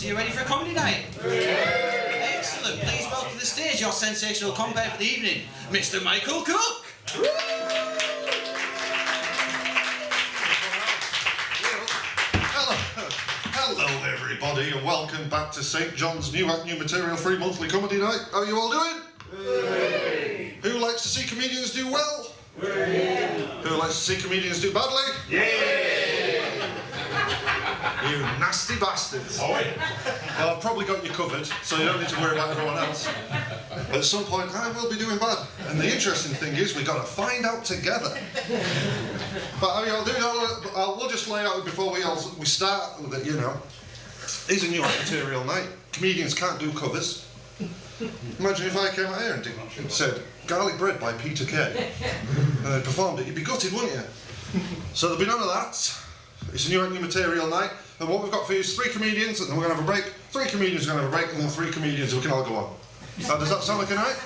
you ready for a comedy night? Excellent. Please welcome to the stage your sensational compere for the evening, Mr. Michael Cook. Hello everybody and welcome back to St John's New Act New Material Free Monthly Comedy Night. How are you all doing? Yay. Who likes to see comedians do well? Yay. Who likes to see comedians do badly? Yay. You nasty bastards. Oh, wait. Well, I've probably got you covered, so you don't need to worry about everyone else. At some point I will be doing bad. And the interesting thing is we've got to find out together. But how you all doing? We'll just lay out before we start that, you know, it's a New Act Material night. Comedians can't do covers. Imagine if I came out here and said garlic bread by Peter Kay and I performed it, you'd be gutted, wouldn't you? So there'll be none of that. It's a New Act New Material night, and what we've got for you is 3 comedians, and then we're going to have a break. 3 comedians are going to have a break, and then 3 comedians, we can all go on. Now, does that sound like a night?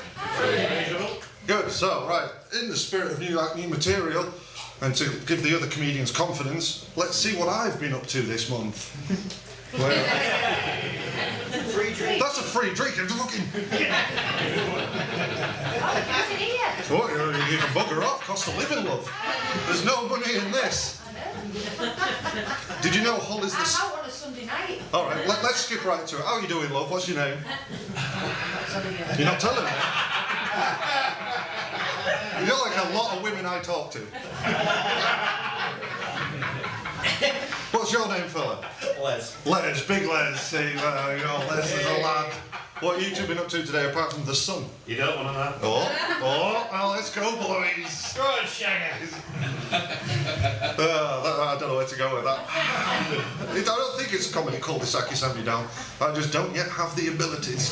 Good. So, right, in the spirit of New Act New Material, and to give the other comedians confidence, let's see what I've been up to this month. Free drink. That's a free drink. It's fucking. Oh, you can bugger off. Cost of living, love. There's no money in this. Did you know Hull is this? I'm out on a Sunday night. All right, let's skip right to it. How are you doing, love? What's your name? You're not telling me. You're like a lot of women I talk to. What's your name, fella? Les. Les, big Les. See, you know, Les is a lad. What have you two been up to today, apart from the sun? You don't want to know. Oh, well, let's go, boys. Good shaggers. I don't know where to go with that. I don't think it's a comedy cul-de-sac you sent me down. I just don't yet have the abilities.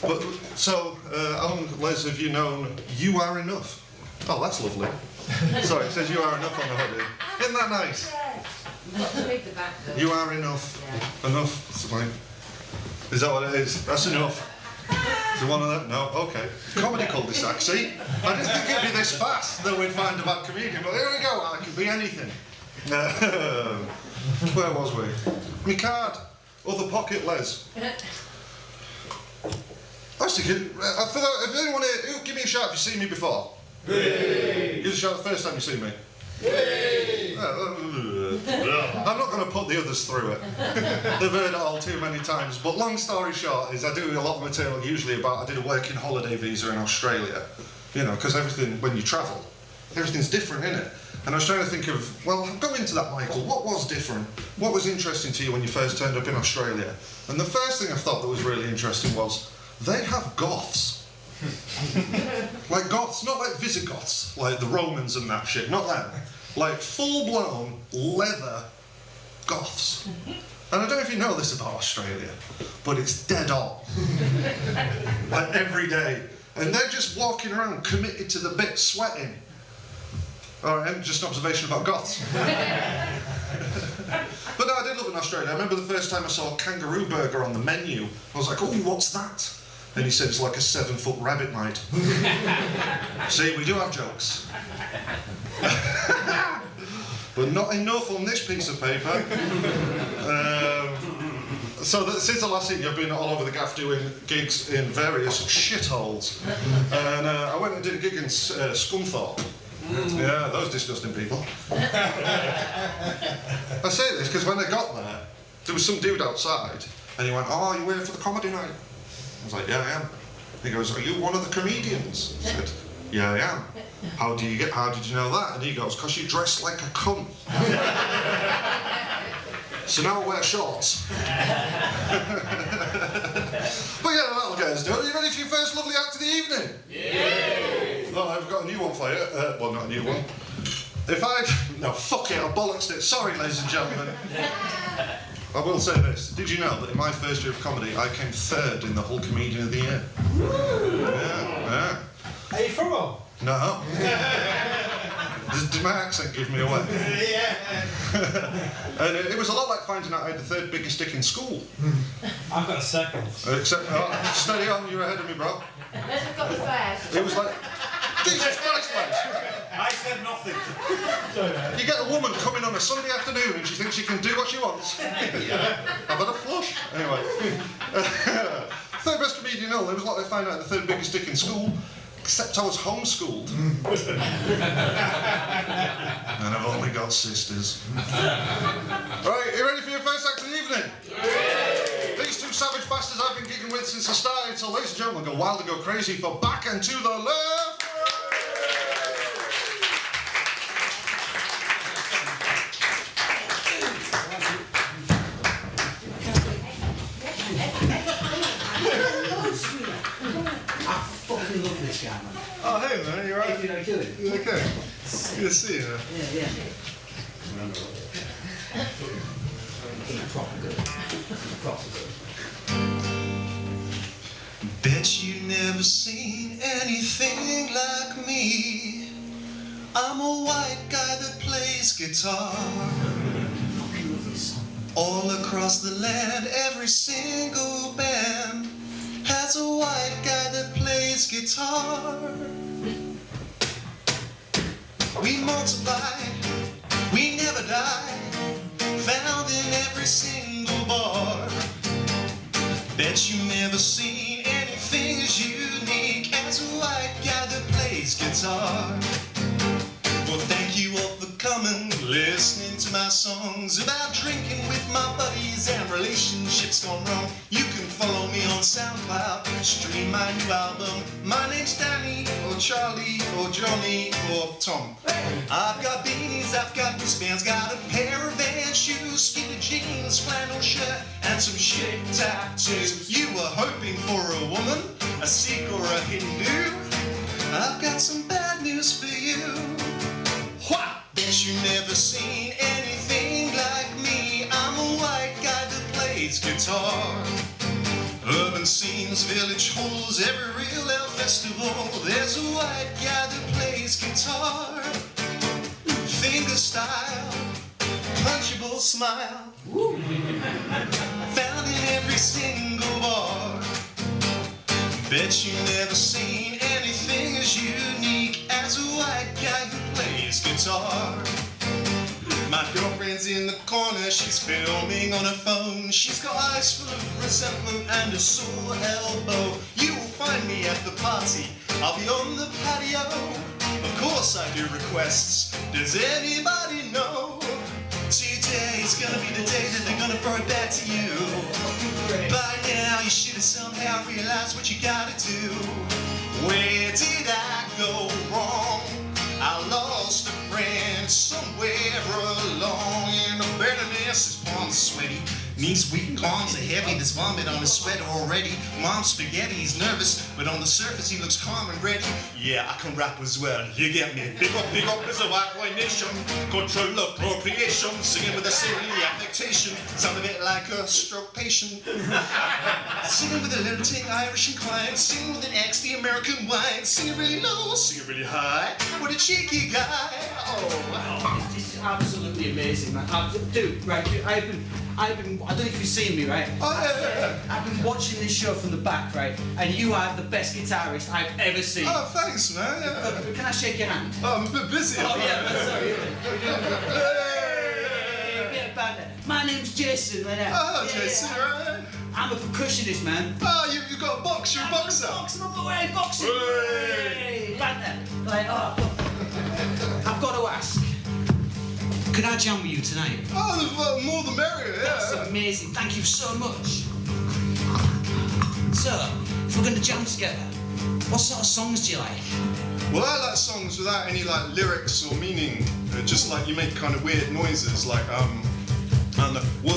But, so, how long, Les, have you known You Are Enough? Oh, that's lovely. Sorry, it says You Are Enough on the hoodie. Isn't that nice? You are enough. Yeah. Enough. It's like, is that what it is? That's enough. Is it one of them? No? Okay. Comedy cul-de-sac, see? I didn't think it'd be this fast that we'd find a bad comedian, but here we go. I could be anything. Where was we? Me card. Other pocket, Les. I was thinking, if anyone here, give me a shout if you've seen me before. Hey. Give us a shout the first time you see me. Hey. I'm not going to put the others through it. They've heard it all too many times. But long story short is I do a lot of material usually about, I did a working holiday visa in Australia. You know, because everything, when you travel, everything's different, innit? And I was trying to think of, well, go into that, Michael. What was different? What was interesting to you when you first turned up in Australia? And the first thing I thought that was really interesting was, they have goths. Like goths, not like Visigoths, like the Romans and that shit, not them. Like full-blown leather goths. And I don't know if you know this about Australia, but it's dead on. Like every day. And they're just walking around committed to the bit, sweating. Alright, just an observation about goths. But no, I did love it in Australia. I remember the first time I saw a kangaroo burger on the menu. I was like, oh, what's that? And he said it's like a 7-foot rabbit mite. See, we do have jokes. But not enough on this piece of paper. Since I last seen you, I've been all over the gaff doing gigs in various shitholes. And I went and did a gig in Scunthorpe. Yeah, those disgusting people. I say this because when I got there was some dude outside, and he went, oh, you here for the comedy night? I was like, yeah, I am. He goes, are you one of the comedians? I said, yeah, I am. How did you know that? And he goes, because you dress like a cunt. So now I wear shorts. But yeah, that'll get us done. Are you ready for your first lovely act of the evening? Yeah. Well, I've got a new one for you. Well, not a new one. No, fuck it, I bollocks it. Sorry, ladies and gentlemen. I will say this. Did you know that in my first year of comedy, I came 3rd in the Hull Comedian of the Year? Yeah. Are you from Hull? No. Did my accent give me away? Yeah. And it was a lot like finding out I had the 3rd biggest dick in school. I've got a 2nd. Except, steady on, you're ahead of me, bro. I've got the first. It was like, Jesus Christ, mate. I said nothing. You get a woman coming on a Sunday afternoon and she thinks she can do what she wants. I've had a flush. Anyway. Third best comedian in all, it was like they found out the third biggest dick in school, except I was homeschooled. And I've only got sisters. Right, you ready for your first act of the evening? These two savage bastards I've been gigging with since I started, so ladies and gentlemen, go wild and go crazy for Back and to the Left. I love this guy, man. Oh, hey man, you alright? How you doing? You okay? Good to see you. Yeah. Proper good. Proper good. Bet you never seen anything like me. I'm a white guy that plays guitar. All across the land, every single band has a white guy that plays guitar. We multiply, we never die, found in every single bar. Bet you never seen anything as unique as a white guy that plays guitar. Well, thank you all for coming, listening to my songs about drinking with my buddies and relationships gone wrong. You can follow me on SoundCloud, stream my new album. My name's Danny, or Charlie, or Johnny, or Tom. I've got beanies, I've got wristbands, got a pair of Vans shoes, skinny jeans, flannel shirt, and some shit tattoos. You were hoping for a woman, a Sikh or a Hindu? I've got some bad news for you. Bet you never seen anything like me. I'm a white guy that plays guitar. Urban scenes, village halls, every real elf festival, there's a white guy that plays guitar. Finger style, punchable smile, found in every single bar. Bet you never seen anything as unique as a white guy who plays guitar. My girlfriend's in the corner, she's filming on her phone. She's got eyes full of resentment and a sore elbow. You will find me at the party, I'll be on the patio. Of course I do requests, does anybody know? Today's gonna be the day that they're gonna throw it back to you. By now you should have somehow realized what you gotta do. Where did I go wrong? I lost a friend somewhere along in the bitterness. His palms are sweaty, knees weak, arms are heavy. There's vomit on his sweater already. Mom's spaghetti, he's nervous, but on the surface he looks calm and ready. Yeah, I can rap as well, you get me. Big up, it's a white boy nation. Control appropriation, singing with a silly affectation. Sound a bit like a stroke patient. Singing with a little ting Irish inclined. Singing with an X, the American wine. Singing really low, singing really high. What a cheeky guy. Oh, wow. This is absolutely amazing, man. Dude, right, I've been, I don't know if you've seen me, right? Oh, yeah. I've been watching this show from the back, right? And you are the best guitarist I've ever seen. Oh, thanks, man. Yeah. Can I shake your hand? Oh, I'm a bit busy. Oh, yeah, man, sorry. Hey. My name's Jason, man. Oh, Jason, right? I'm a percussionist, man. Oh, you've got a box, you're a boxer. I'm boxing. Hey. Like, oh. I've got to ask. Could I jam with you tonight? Oh, the more the merrier, yeah. That's amazing. Thank you so much. So, if we're going to jam together, what sort of songs do you like? Well, I like songs without any like lyrics or meaning. Just like you make kind of weird noises, like and the whoa,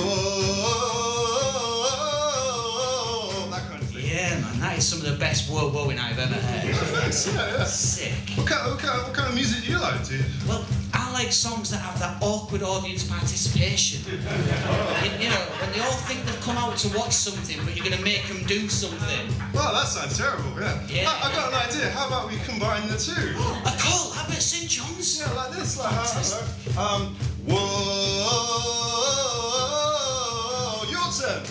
that kind of thing. Yeah, man, that is some of the best whoa-whoing I've ever heard. Thanks, yeah. Sick. What kind of music do you like, dude? Well, I like songs that have that awkward audience participation. You know, when they all think they've come out to watch something, but you're going to make them do something. Well, that sounds terrible, yeah. I got an idea. How about we combine the two? A collab at St. John's? Yeah, like this, like whoa, your turn.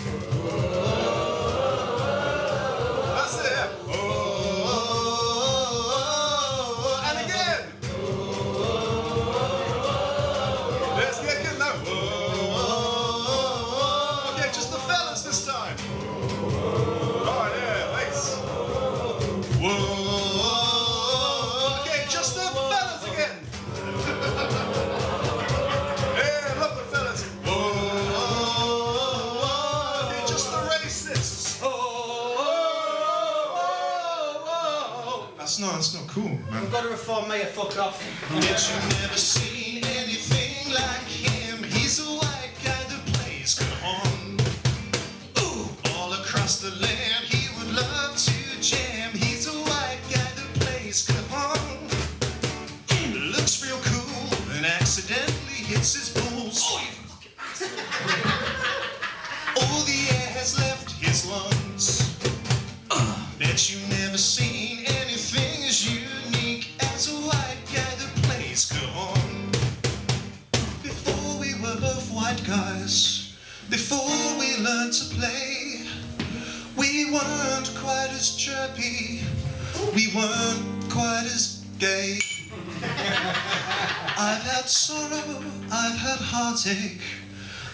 That's it. Whoa, that's not cool, man. We've got to reform Mayor, fuck off. Bet you never seen anything like him. He's a white guy that plays cajon. Ooh, all across the land he would love to jam. He's a white guy that plays cajon. Looks real cool and accidentally hits his balls. Oh, you fucking bastard. All the air has left his lungs. Bet you never seen anything as unique as a white guy that plays cajon. Before we were both white guys, before we learned to play, we weren't quite as chirpy, we weren't quite as gay. I've had sorrow, I've had heartache,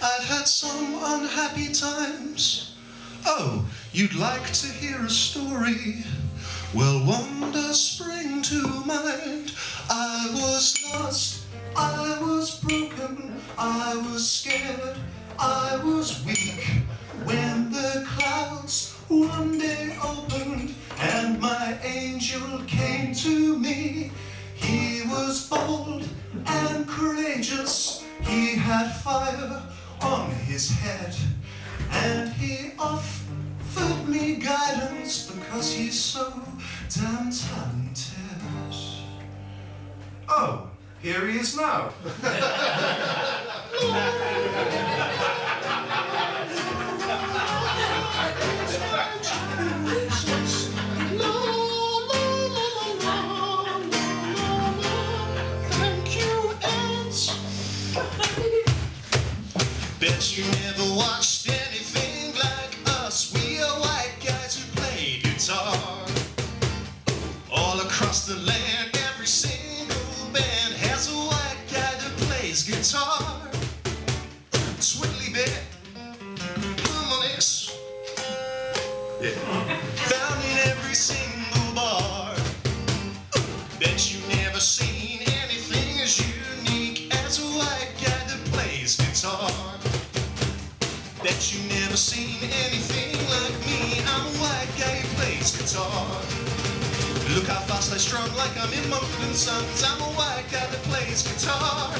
I've had some unhappy times. Oh, you'd like to hear a story? Well, one does spring to mind. I was lost, I was broken, I was scared, I was weak. When the clouds one day opened and my angel came to me, he was bold and courageous, he had fire on his head, and he offered me guidance because he's so damn talented. Oh, here he is now. Bet you never watched anything like us. We are white guys who play guitar. All across the land, every single band has a white guy that plays guitar. Twiddly bit, harmonics, yeah, found in every single bar. Bet you never seen anything as unique as a white guy that plays guitar. Bet you never seen anything like me. I'm a white guy who plays guitar. Look how fast I strum like I'm in Mumford & Sons. I'm a white guy that plays guitar.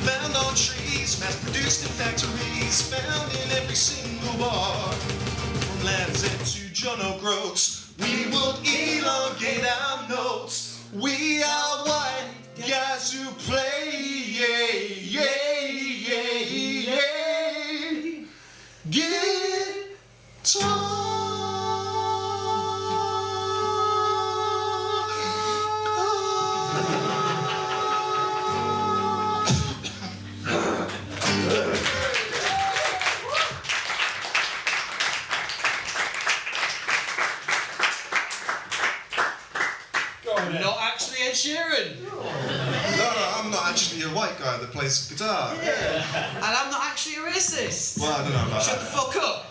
Found on trees, mass-produced in factories, found in every single bar. From Land's End to John O'Groats, we will elongate our notes. We are white guys who play, yeah, yeah, yeah, yeah, guitar. Not actually Ed Sheeran. No, I'm not actually a white guy that plays guitar. Yeah. And I'm not actually a racist. Well, I don't know about Shut that. the fuck up.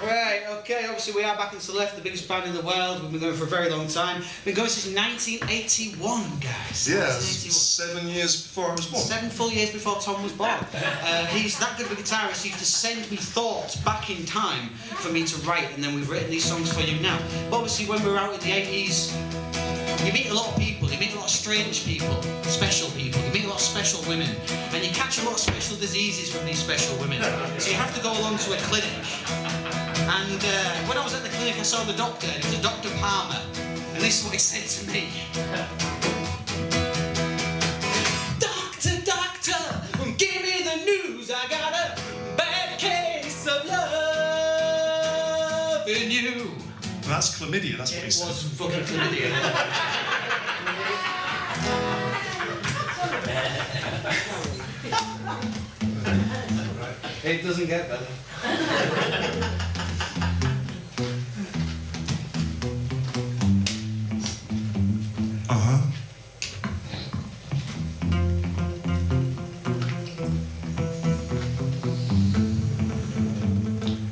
Right, okay, obviously we are back into the left, the biggest band in the world. We've been going for a very long time. Been going since 1981, guys. Yeah, 1981. 7 years before I was born. 7 full years before Tom was born. He's that good of a guitarist, he used to send me thoughts back in time for me to write, and then we've written these songs for you now. But obviously when we were out in the 80s, you meet a lot of people, you meet a lot of strange people, special people, you meet a lot of special women, and you catch a lot of special diseases from these special women. So you have to go along to a clinic. And when I was at the clinic, I saw the doctor, and it was Dr. Palmer, and this is what he said to me. Doctor, doctor, give me the news, I got a bad case of loving you. That's chlamydia, that's what he It said. was fucking chlamydia. It doesn't get better. Uh-huh.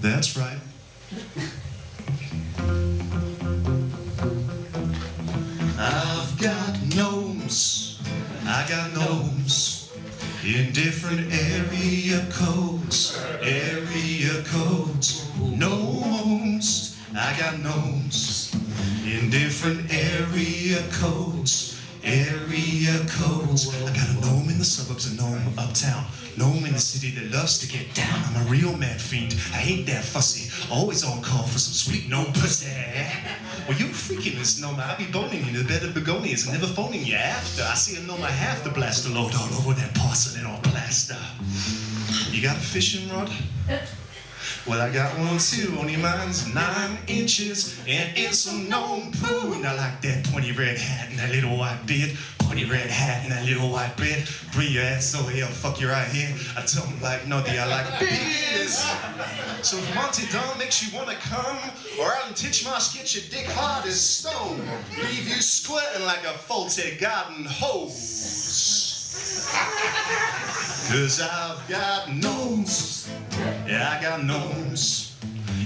That's right. I've got gnomes, I got gnomes in different area codes, gnomes, I got gnomes in different area codes. Area codes. I got a gnome in the suburbs, a gnome uptown, gnome in the city that loves to get down. I'm a real mad fiend. I ain't that fussy. Always on call for some sweet gnome pussy. Well, you freaking this gnome. I be boning you to the bed of begonias and never phoning you after. I see a gnome, I have to blast a load all over that porcelain or plaster. You got a fishing rod? Well, I got one too, only mine's 9 inches, and it's a gnome poo. And I like that pointy red hat and that little white beard. Pointy red hat and that little white beard. Bring your ass over here, fuck you right here. I don't like naughty, I like beers. So if Monty Don makes you wanna come, or Alan Titchmarsh gets your dick hard as stone, leave you squirting like a faulty garden hose. 'Cause I've got gnomes, yeah, I got gnomes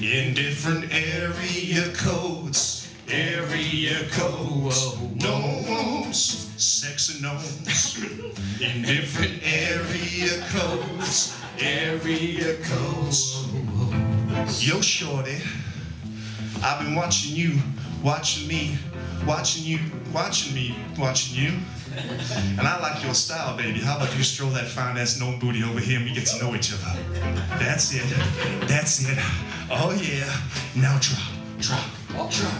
in different area codes. Area codes, gnomes, sexy gnomes in different area codes. Area codes. Yo, shorty, I've been watching you, watching me, watching you, watching me, watching you. And I like your style, baby. How about you stroll that fine-ass gnome booty over here and we get to know each other? That's it. That's it. Oh, yeah. Now drop, drop, drop, drop.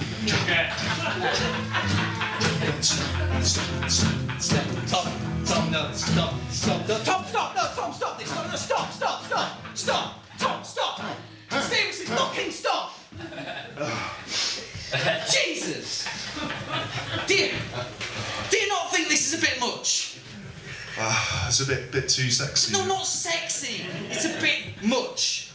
Stop, Tom, no, stop, stop, no, Tom, stop, no, Tom, stop this, no, stop, Tom, stop. Seriously, fucking stop. Jesus. Do you not think this is a bit much? It's a bit too sexy. No, not sexy. It's a bit much.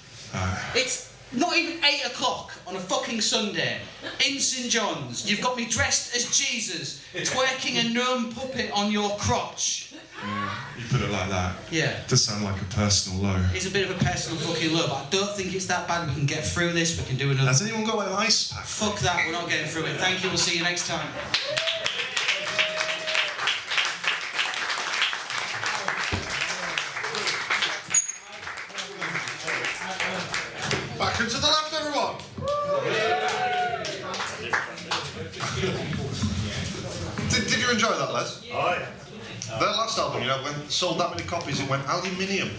It's not even 8 o'clock on a fucking Sunday in St. John's. You've got me dressed as Jesus, twerking a gnome puppet on your crotch. Yeah, you put it like that. Yeah. It does sound like a personal low. It's a bit of a personal fucking low, but I don't think it's that bad. We can get through this. We can do another. Has anyone got an ice pack? Fuck that. We're not getting through it. Thank you. We'll see you next time. Back and to the left, everyone. Did you enjoy that, Les? Oh, yeah. Their last album, sold that many copies, it went aluminium.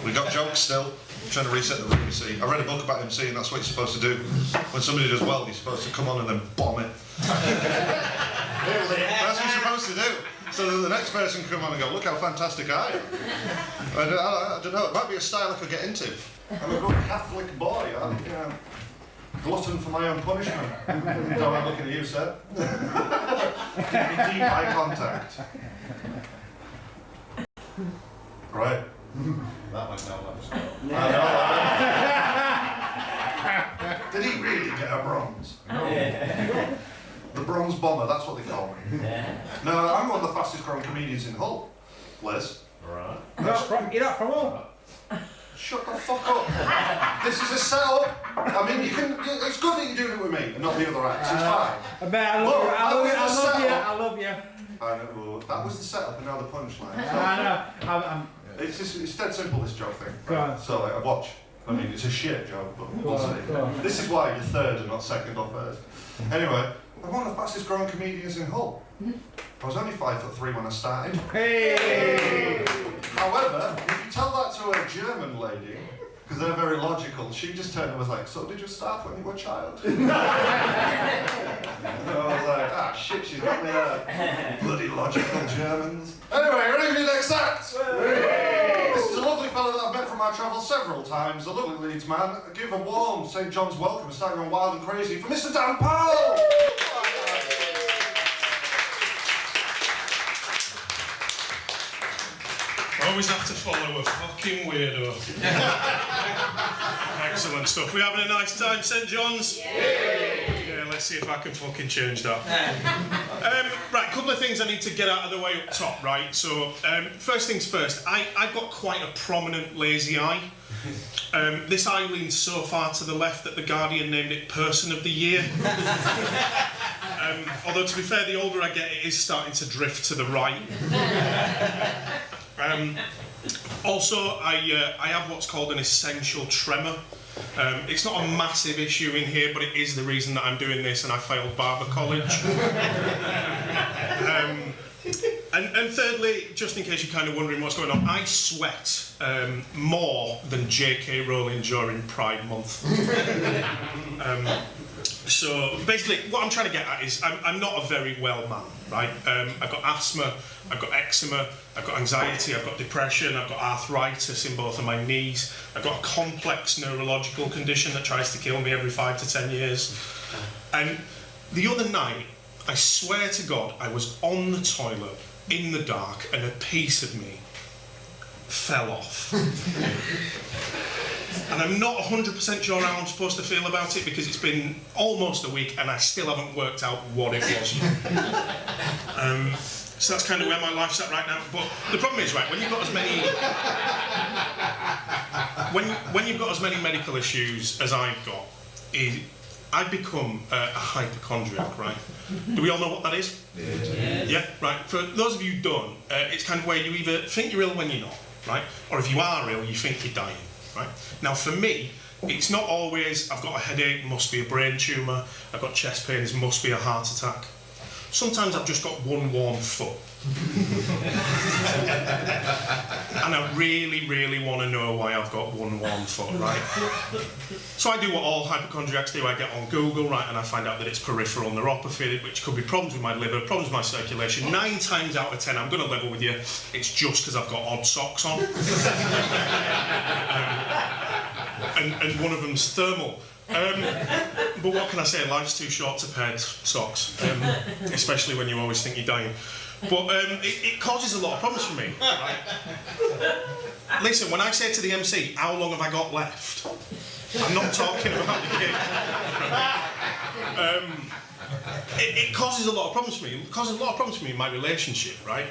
We got jokes still. I'm trying to reset the room, you see. I read a book about MC, and that's what you're supposed to do. When somebody does well, you're supposed to come on and then bomb it. That's what you're supposed to do. So that the next person can come on and go, look how fantastic I am. I don't know, it might be a style I could get into. I'm a good Catholic boy, I'm glutton for my own punishment. Don't mind looking at you, sir. Give me deep eye contact. Right. That went no less. Did he really get a bronze? No. The bronze bomber, that's what they call me. No, I'm one of the fastest growing comedians in Hull. Les. Alright. You're not from Hull? Shut the fuck up. This is a setup. I mean, it's good that you're doing it with me and not the other acts. It's fine. I bet I love you. I know. That was the setup and now the punchline. I know. It's dead simple, this joke thing. Go on. So, watch. I mean, it's a shit joke, but we'll see. This is why you're third and not second or first. Anyway, I'm one of the fastest growing comedians in Hull. I was only 5'3" when I started. Hey! However, if you tell that to a German lady, because they're very logical, she just turned and was like, so did you start when you were a child? And I was like, shit, she's got me there. Bloody logical Germans. Anyway, ready for your next act? This is a lovely fellow that I've met from our travels several times, a lovely Leeds man. Give a warm St. John's welcome, starting on Wild and Crazy, for Mr. Dan Powell! Always have to follow a fucking weirdo. Excellent stuff. We having a nice time, St. John's? Yeah, let's see if I can fucking change that. Right, a couple of things I need to get out of the way up top, right? So, first things first, I've got quite a prominent lazy eye. This eye leans so far to the left that The Guardian named it Person of the Year. Although, to be fair, the older I get, it is starting to drift to the right. Also, I have what's called an essential tremor. It's not a massive issue in here, but it is the reason that I'm doing this, and I failed barber college. And thirdly, just in case you're kind of wondering what's going on, I sweat more than J.K. Rowling during Pride Month. So basically, what I'm trying to get at is I'm not a very well man, right? I've got asthma, I've got eczema, I've got anxiety, I've got depression, I've got arthritis in both of my knees, I've got a complex neurological condition that tries to kill me every 5 to 10 years. And the other night, I swear to God, I was on the toilet in the dark and a piece of me fell off. And I'm not 100% sure how I'm supposed to feel about it because it's been almost a week and I still haven't worked out what it was. So that's kind of where my life's at right now. But the problem is, right, when you've got as many when you've got as many medical issues as I've got, I've become a hypochondriac, right? Do we all know what that is? Yeah, right. For those of you who don't, it's kind of where you either think you're ill when you're not, right? Or if you are ill, you think you're dying, right? Now for me, it's not always, I've got a headache, must be a brain tumour, I've got chest pains, must be a heart attack. Sometimes I've just got one warm foot. And I really, really want to know why I've got one warm foot, right? So I do what all hypochondriacs do, I get on Google, right, and I find out that it's peripheral neuropathy, which could be problems with my liver, problems with my circulation. 9 times out of 10, I'm going to level with you, it's just because I've got odd socks on. And one of them's thermal. But what can I say, life's too short to pair socks, especially when you always think you're dying. But it causes a lot of problems for me, right? Listen, when I say to the MC, how long have I got left? I'm not talking about the gig. It causes a lot of problems for me. It causes a lot of problems for me in my relationship, right?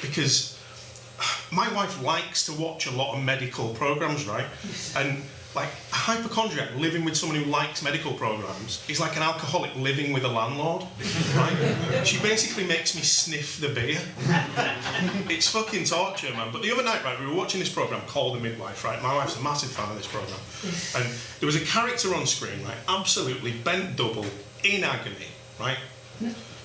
Because my wife likes to watch a lot of medical programs, right? And like a hypochondriac living with someone who likes medical programs is like an alcoholic living with a landlord, right? She basically makes me sniff the beer. It's fucking torture, man. But the other night, right, we were watching this program called The Midwife, right? My wife's a massive fan of this program. And there was a character on screen, right, absolutely bent double, in agony, right?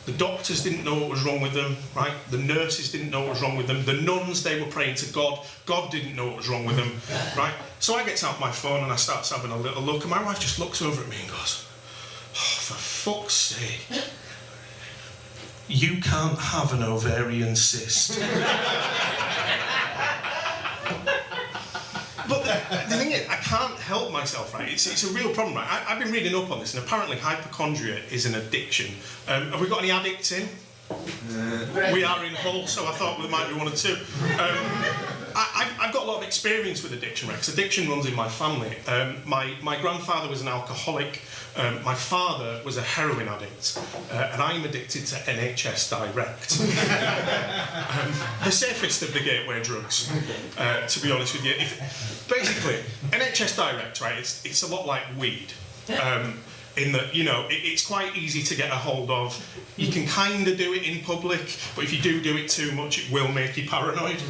The doctors didn't know what was wrong with them, right? The nurses didn't know what was wrong with them. The nuns, they were praying to God. God didn't know what was wrong with them, right? So I get out my phone and I start having a little look, and my wife just looks over at me and goes, oh, for fuck's sake, you can't have an ovarian cyst. But the thing is, I can't help myself, right? It's a real problem, right? I've been reading up on this, and apparently hypochondria is an addiction. Have we got any addicts in? We are in Hull, so I thought there might be one or two. I've got a lot of experience with addiction, right? 'Cause addiction runs in my family. My grandfather was an alcoholic. My father was a heroin addict, and I'm addicted to NHS Direct. The safest of the gateway drugs, to be honest with you. Basically, NHS Direct, right, it's a lot like weed. In that, you know, it's quite easy to get a hold of. You can kind of do it in public, but if you do it too much, it will make you paranoid.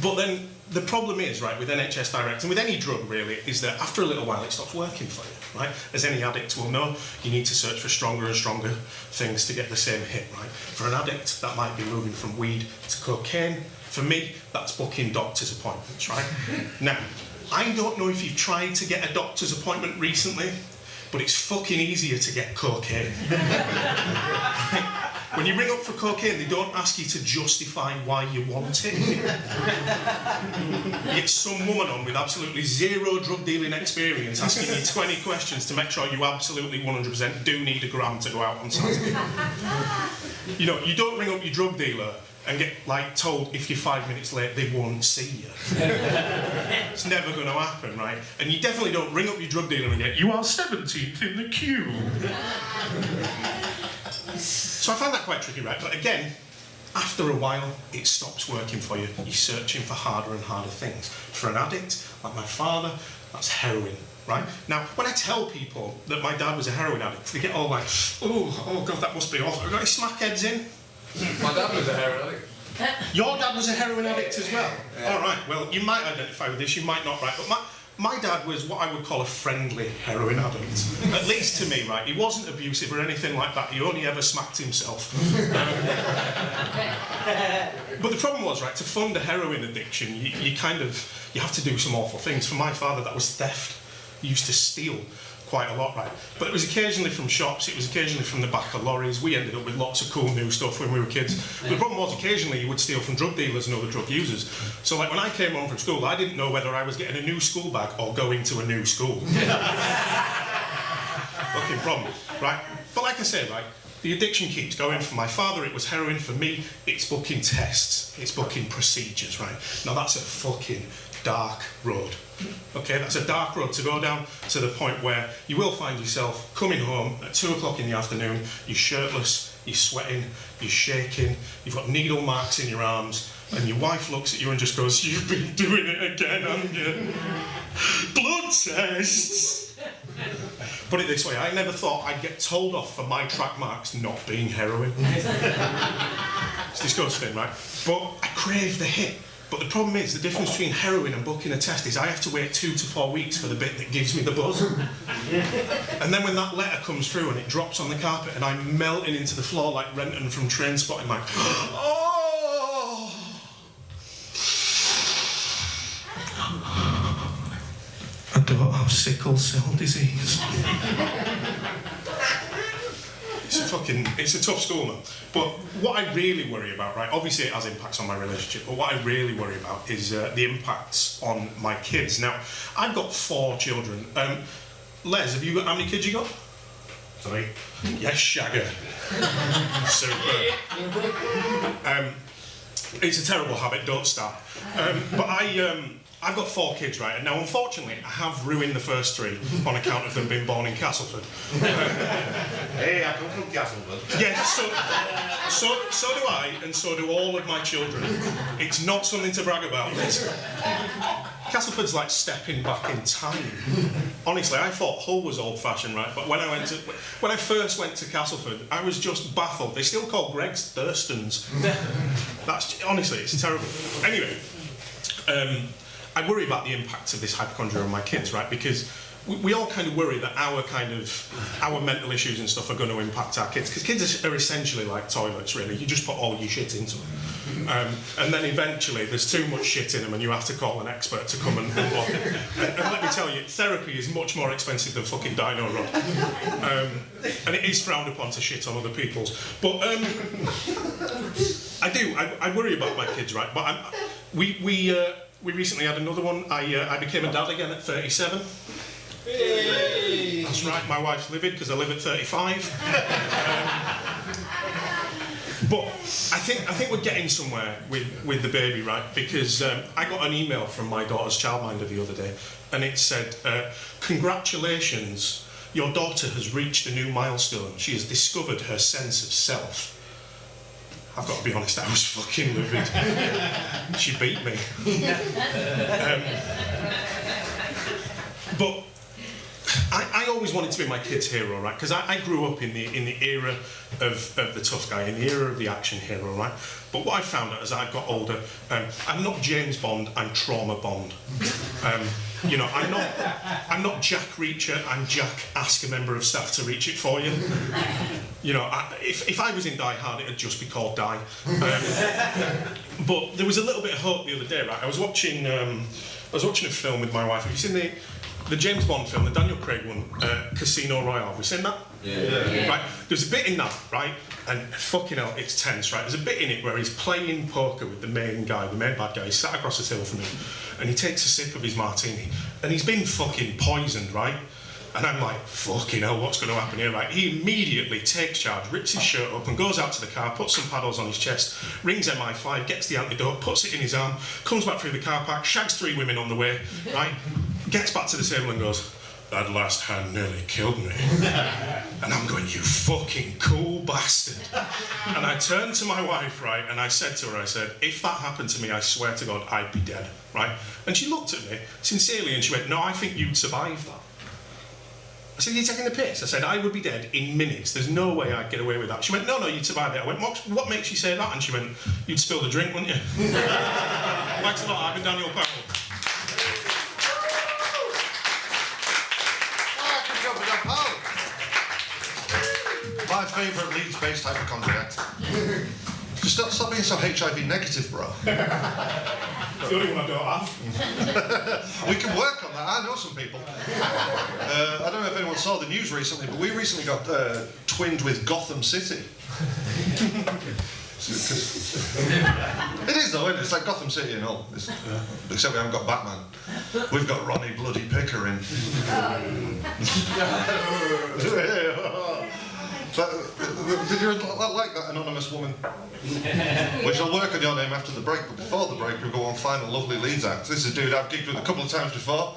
But then the problem is, right, with NHS Direct, and with any drug really, is that after a little while it stops working for you, right? As any addict will know, you need to search for stronger and stronger things to get the same hit, right? For an addict, that might be moving from weed to cocaine. For me, that's booking doctor's appointments, right? Now, I don't know if you've tried to get a doctor's appointment recently, but it's fucking easier to get cocaine. When you ring up for cocaine, they don't ask you to justify why you want it. You get some woman on with absolutely zero drug dealing experience asking you 20 questions to make sure you absolutely 100% do need a gram to go out on Saturday. You know, you don't ring up your drug dealer and get like told if you're 5 minutes late they won't see you. It's never going to happen, right? And you definitely don't ring up your drug dealer and get, you are 17th in the queue. So I find that quite tricky, right? But again, after a while, it stops working for you. You're searching for harder and harder things. For an addict, like my father, that's heroin, right? Now, when I tell people that my dad was a heroin addict, they get all like, oh God, that must be awful. Have you got any smackheads in? My dad was a heroin addict. Your dad was a heroin addict as well? Yeah. All right, well, you might identify with this, you might not, right? But my dad was what I would call a friendly heroin addict. At least to me, right? He wasn't abusive or anything like that. He only ever smacked himself. But the problem was, right, to fund a heroin addiction, you have to do some awful things. For my father, that was theft. He used to steal quite a lot, right? But it was occasionally from shops, it was occasionally from the back of lorries. We ended up with lots of cool new stuff when we were kids. But the problem was, occasionally you would steal from drug dealers and other drug users. So like when I came home from school, I didn't know whether I was getting a new school bag or going to a new school. Fucking problem, right? But like I said, right, the addiction keeps going. For my father, it was heroin. For me, it's booking tests, it's booking procedures, right? Now that's a fucking dark road. Okay, that's a dark road to go down, to the point where you will find yourself coming home at 2 o'clock in the afternoon, you're shirtless, you're sweating, you're shaking, you've got needle marks in your arms, and your wife looks at you and just goes, "You've been doing it again, haven't you? Blood tests!" Put it this way, I never thought I'd get told off for my track marks not being heroin. It's disgusting, right? But I crave the hit. But the problem is, the difference between heroin and booking a test is I have to wait 2 to 4 weeks for the bit that gives me the buzz. And then when that letter comes through and it drops on the carpet and I'm melting into the floor like Renton from Trainspotting, like, oh! I don't have sickle cell disease. It's a tough school, man. But what I really worry about, right, obviously it has impacts on my relationship, but what I really worry about is the impacts on my kids. Now, I've got 4 children. Les, have you got, how many kids you got? 3. Yes, Shagger. Super. It's a terrible habit, don't start. But I've got 4 kids, right? And now, unfortunately, I have ruined the first 3 on account of them being born in Castleford. Hey, I come from Castleford. Yeah, so do I, and so do all of my children. It's not something to brag about. Castleford's like stepping back in time. Honestly, I thought Hull was old-fashioned, right? But when I first went to Castleford, I was just baffled. They still call Greg's Thurston's. Honestly, it's terrible. Anyway, I worry about the impact of this hypochondria on my kids, right? Because we all kind of worry that our mental issues and stuff are going to impact our kids, because kids are essentially like toilets, really. You just put all your shit into them, and then eventually there's too much shit in them, and you have to call an expert to come and block it. And let me tell you, therapy is much more expensive than fucking Dino Rod, and it is frowned upon to shit on other people's. But I worry about my kids, right? But we recently had another one. I became a dad again at 37. Hey. That's right, my wife's livid because I live at 35. But I think we're getting somewhere with the baby, right? Because I got an email from my daughter's childminder the other day, and it said, "Congratulations, your daughter has reached a new milestone. She has discovered her sense of self." I've got to be honest, I was fucking livid. She beat me. But I always wanted to be my kid's hero, right? Because I grew up in the era of the tough guy, in the era of the action hero, right? But what I found out as I got older, I'm not James Bond, I'm Trauma Bond. You know, I'm not Jack Reacher, I'm Jack Ask a member of staff to reach it for you. You know, if I was in Die Hard, it'd just be called Die. But there was a little bit of hope the other day, right? I was watching a film with my wife. Have you seen the James Bond film, the Daniel Craig one, Casino Royale? Have you seen that? Yeah. Right, there's a bit in that, right, and fucking hell, it's tense, right? There's a bit in it where he's playing poker with the main bad guy. He's sat across the table from him, and he takes a sip of his martini, and he's been fucking poisoned, right? And I'm like, fucking hell, what's going to happen here, right? He immediately takes charge, rips his shirt up and goes out to the car, puts some paddles on his chest, rings MI5, gets the antidote, puts it in his arm, comes back through the car park, shags 3 women on the way, right? Gets back to the table and goes, "That last hand nearly killed me." And I'm going, "You fucking cool bastard." And I turned to my wife, right, and I said to her, I said, "If that happened to me, I swear to God, I'd be dead," right? And she looked at me sincerely and she went, "No, I think you'd survive that." I said, "You're taking the piss?" I said, "I would be dead in minutes. There's no way I'd get away with that." She went, "No, you'd survive it." I went, what makes you say that?" And she went, "You'd spill the drink, wouldn't you?" Thanks a lot, I've been Daniel Powell. job for Dan Powell. My favourite Leeds-based hypochondriac. Just stop being so HIV negative, bro. It's the only one I don't have. We can work on that. I know some people. I don't know if anyone saw the news recently, but we recently got twinned with Gotham City. It is though, isn't it? It's like Gotham City and all. Except we haven't got Batman. We've got Ronnie Bloody Pickering. Did you like that anonymous woman? We shall work on your name after the break, but before the break we'll go on final lovely Leeds act. This is a dude I've gigged with a couple of times before.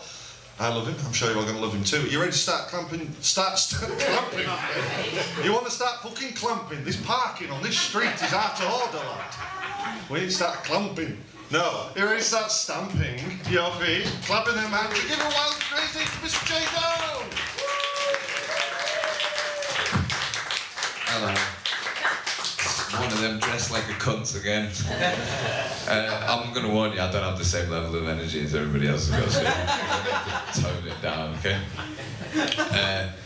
I love him, I'm sure you're all going to love him too. You ready to start clamping? Start clamping? You want to start fucking clamping? This parking on this street is out of order, lad. We need to start clamping. No, you ready to start stamping your feet, clapping them hands, give a wild crazy to Mr. J. Doe! Hello. One of them dressed like a cunt again. I'm going to warn you, I don't have the same level of energy as everybody else has got, so I'm going to tone it down, okay?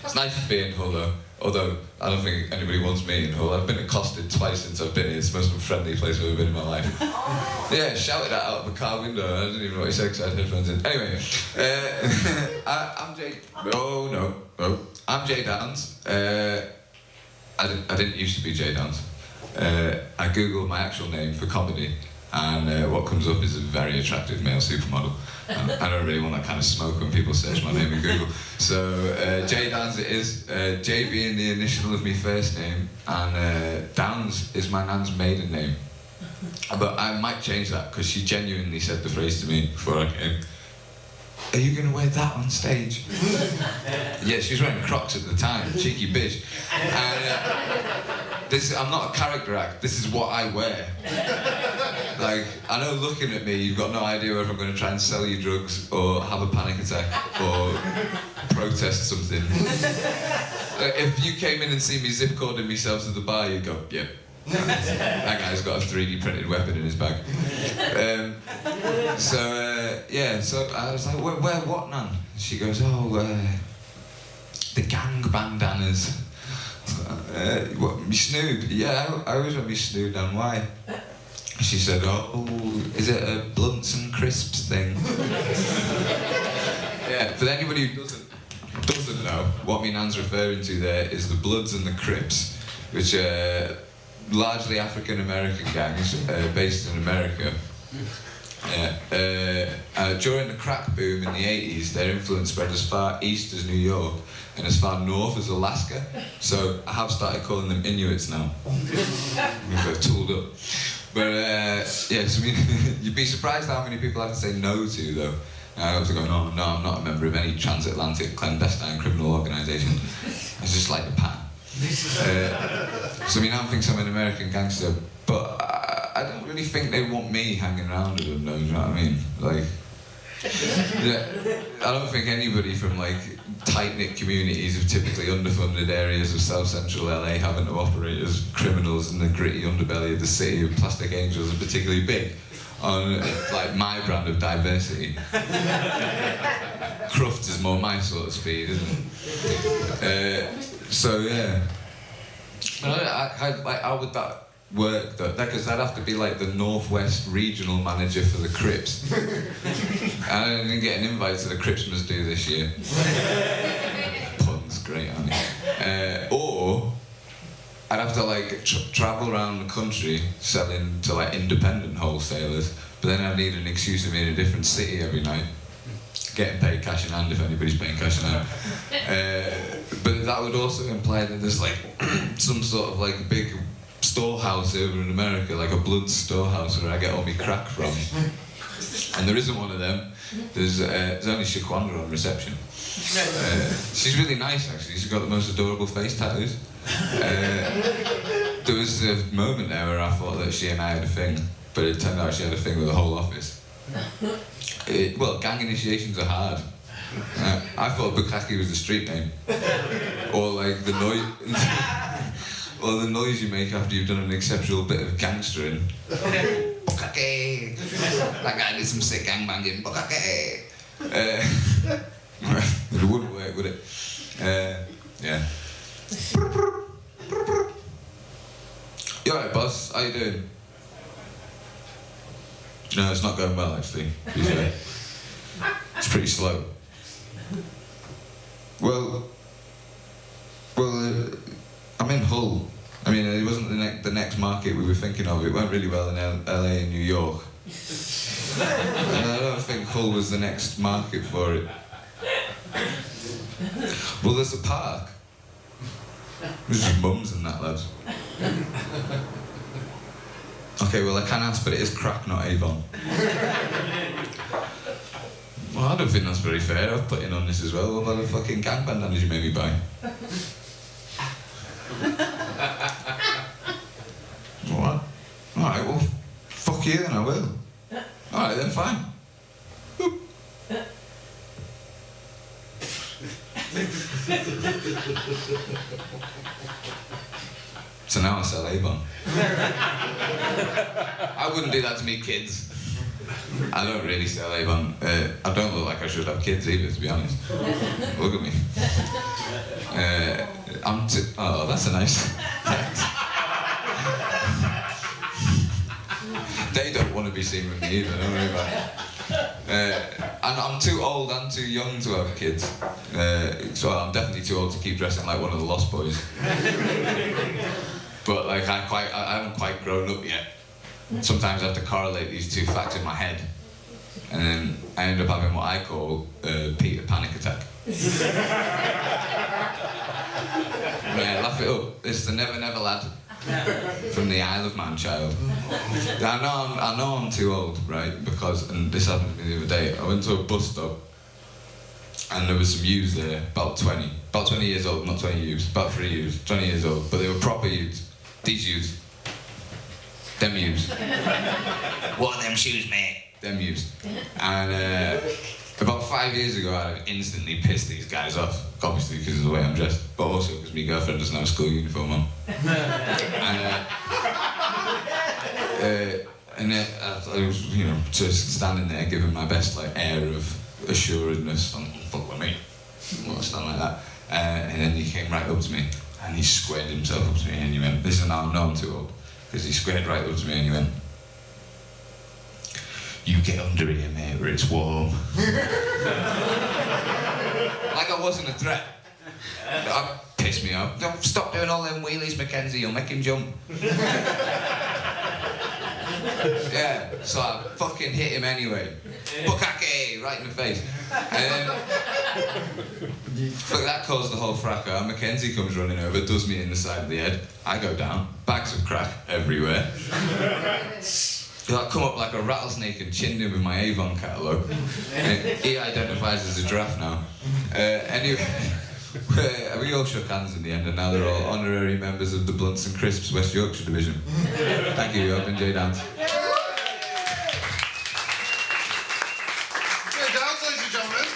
It's nice to be in Hull though, although I don't think anybody wants me in Hull. I've been accosted twice since I've been here. It's the most unfriendly place I've ever been in my life. Yeah, shouted at out of a car window. I didn't even know what he said because I had headphones in. Anyway, I'm Jay... Oh, no. I'm Jay Downs. I didn't used to be Jay Downs. I googled my actual name for comedy, and what comes up is a very attractive male supermodel. And I don't really want that kind of smoke when people search my name in Google. So Jay Downs it is, Jay being the initial of my first name, and Downs is my nan's maiden name. But I might change that because she genuinely said the phrase to me before I came. Are you going to wear that on stage? Yeah, she was wearing Crocs at the time, cheeky bitch. And I'm not a character act, this is what I wear. Like, I know looking at me, you've got no idea whether I'm going to try and sell you drugs or have a panic attack or protest something. If you came in and see me zip coding myself to the bar, you'd go, yep. That guy's got a 3D printed weapon in his bag. Yeah, so I was like, where what, Nan? She goes, oh, the gang bandanas. What, me snood? Yeah, I always want me snood on. Why? She said, oh, is it a blunts and crisps thing? Yeah, for anybody who doesn't know, what me nan's referring to there is the Bloods and the Crips, which are largely African-American gangs based in America. During the crack boom in the 80s, their influence spread as far east as New York and as far north as Alaska. So I have started calling them Inuits now. We've tooled up. But yeah, so you'd be surprised how many people I have to say no to though. I was going, oh no, I'm not a member of any transatlantic clandestine criminal organisation. It's just like the pan. So now thinks I'm an American gangster, but I don't really think they want me hanging around with them though, you know what I mean? Like, yeah, I don't think anybody from like tight-knit communities of typically underfunded areas of South Central LA having to operate as criminals in the gritty underbelly of the city of plastic angels are particularly big on like my brand of diversity. Crufts is more my sort of speed, isn't it? So yeah. How would that work though? Because I'd have to be like the Northwest regional manager for the Crips. And I didn't get an invite to the Cripsmas do this year. Puns, great, aren't they? Or I'd have to like travel around the country selling to like independent wholesalers, but then I'd need an excuse to be in a different city every night. Getting paid cash in hand if anybody's paying cash in hand. But that would also imply that there's like some sort of like big storehouse over in America, like a blood storehouse where I get all my crack from. And there isn't one of them. There's only Shaquanda on reception. She's really nice actually, she's got the most adorable face tattoos. There was a moment there where I thought that she and I had a thing, but it turned out she had a thing with the whole office. Well, gang initiations are hard. I thought Bukkake was the street name. Or like the noise... or the noise you make after you've done an exceptional bit of gangstering. Bukkake! That guy did some sick gangbanging. Bukkake! It wouldn't work, would it? doing? No, it's not going well actually, to be fair. It's pretty slow. Well, I'm in Hull. I mean, it wasn't the next market we were thinking of. It went really well in LA and New York. And I don't think Hull was the next market for it. Well, there's a park. There's just mums and that, lads. Okay, well, I can ask, but it is crack, not Avon. Well, I don't think that's very fair. I've put in on this as well. What about the fucking gang bandanas you made me buy? What? Alright, well, fuck you then, I will. Alright then, fine. Boop. So now I sell Avon. I wouldn't do that to me kids. I don't really sell Avon. I don't look like I should have kids either, to be honest. Look at me. Oh, that's a nice text. They don't want to be seen with me either, don't worry about it. And I'm too old and too young to have kids. So I'm definitely too old to keep dressing like one of the Lost Boys. But like I haven't quite grown up yet. Sometimes I have to correlate these two facts in my head. And then I end up having what I call Peter panic attack. Yeah, laugh it up. It's the Never Never lad from the Isle of Man child. I know I'm too old, right? Because, and this happened to me the other day, I went to a bus stop and there was some youths there, about 20 years old, not 20 youths, about 3 youths, 20 years old, but they were proper youths. These youths. Them youths. What are them shoes, mate? Them youths. And about 5 years ago, I instantly pissed these guys off, obviously because of the way I'm dressed, but also because my girlfriend doesn't have a school uniform on. And I was, you know, just standing there giving my best like air of assuredness on fuck with me, or something like that. And then he came right up to me and he squared himself up to me and he went, "This is now I'm too old," because he squared right up to me and he went, "You get under here, mate, where it's warm." Like I wasn't a threat. That pissed me off. "Don't stop doing all them wheelies, Mackenzie, you'll make him jump." Yeah, so I fucking hit him anyway. Bukake, right in the face. And then, look, that caused the whole fracas. Mackenzie comes running over, does me in the side of the head. I go down, bags of crack everywhere. I come up like a rattlesnake and chinned him with my Avon catalogue. He identifies as a giraffe now. Anyway, we all shook hands in the end and now they're all honorary members of the Blunts and Crisps West Yorkshire Division. Thank you, I've enjoyed dance. Okay, dance, ladies and gentlemen.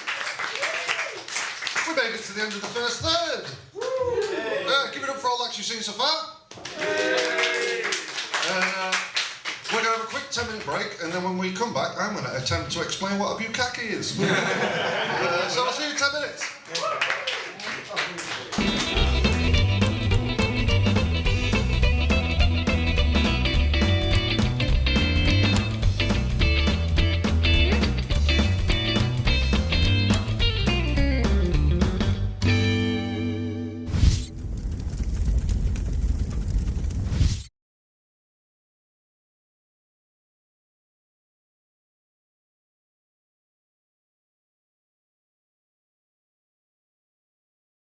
We made it to the end of the first third. Give it up for all acts you've seen so far. We're going to have a quick 10-minute break, and then when we come back, I'm going to attempt to explain what a bukkake is. So I'll see you in 10 minutes.